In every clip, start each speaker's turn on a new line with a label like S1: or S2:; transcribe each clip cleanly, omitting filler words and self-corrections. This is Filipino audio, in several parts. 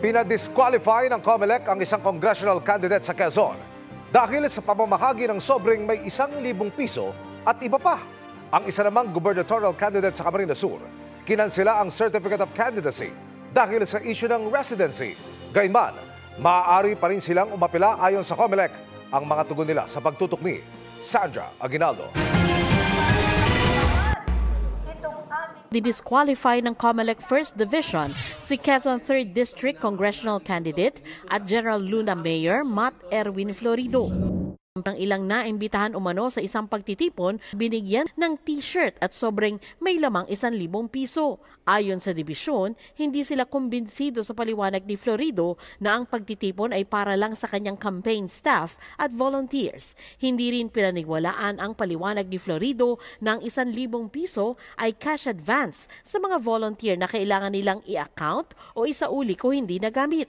S1: Pinadisqualify ng COMELEC ang isang congressional candidate sa Quezon dahil sa pamamahagi ng sobrang may 1,000 piso at iba pa. Ang isa namang gubernatorial candidate sa Camarines Sur, kinansela ang Certificate of Candidacy dahil sa issue ng residency. Gayunman, maaari pa rin silang umapila ayon sa COMELEC ang mga tugon nila sa pagtutok ni Sandra Aguinaldo.
S2: Didisqualify ng COMELEC 1st Division si Quezon 3rd District Congressional Candidate at General Luna Mayor Matt Erwin Florido. Ang ilang naimbitahan umano sa isang pagtitipon, binigyan ng t-shirt at sobrang may lamang 1,000 piso. Ayon sa dibisyon, hindi sila kumbinsido sa paliwanag ni Florido na ang pagtitipon ay para lang sa kanyang campaign staff at volunteers. Hindi rin pinaniwalaan ang paliwanag ni Florido na ang 1,000 piso ay cash advance sa mga volunteer na kailangan nilang i-account o isauli kung hindi nagamit.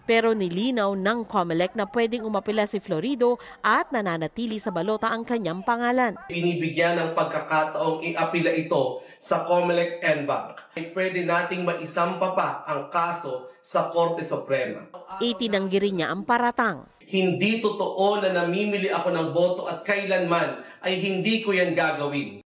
S2: Pero nilinaw ng COMELEC na pwedeng umapila si Florido at nananatili sa balota ang kanyang pangalan.
S3: Binibigyan ng pagkakataong i-apila ito sa COMELEC NBank. Ay pwede nating maisampa pa ang kaso sa Korte Suprema.
S2: Itinanggi rin niya ang paratang.
S3: Hindi totoo na namimili ako ng boto at kailanman ay hindi ko yan gagawin.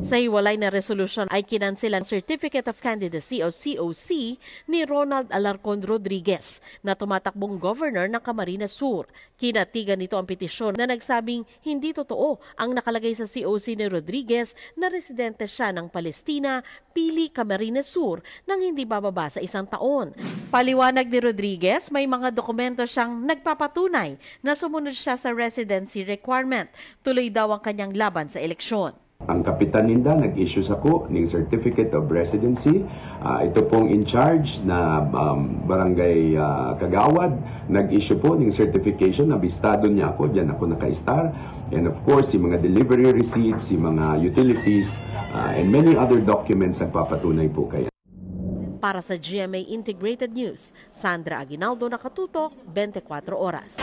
S2: Sa hiwalay na resolusyon ay kinansilan Certificate of Candidacy o COC ni Ronald Alarcon Rodriguez na tumatakbong governor ng Camarines Sur. Kinatigan nito ang petisyon na nagsabing hindi totoo ang nakalagay sa COC ni Rodriguez na residente siya ng Palestina, Pili, Camarines Sur nang hindi bababa sa 1 taon. Paliwanag ni Rodriguez, may mga dokumento siyang nagpapatunay na sumunod siya sa residency requirement. Tuloy daw ang kanyang laban sa eleksyon.
S4: Ang kapitan ninda nag-issue ako ng Certificate of Residency. Ito pong in charge na barangay Kagawad nag-issue po ng certification na bistado niya ako. Diyan ako naka-star. And of course, yung mga delivery receipts, yung mga utilities, and many other documents nagpapatunay po kaya.
S2: Para sa GMA Integrated News, Sandra Aguinaldo, nakatutok, 24 oras.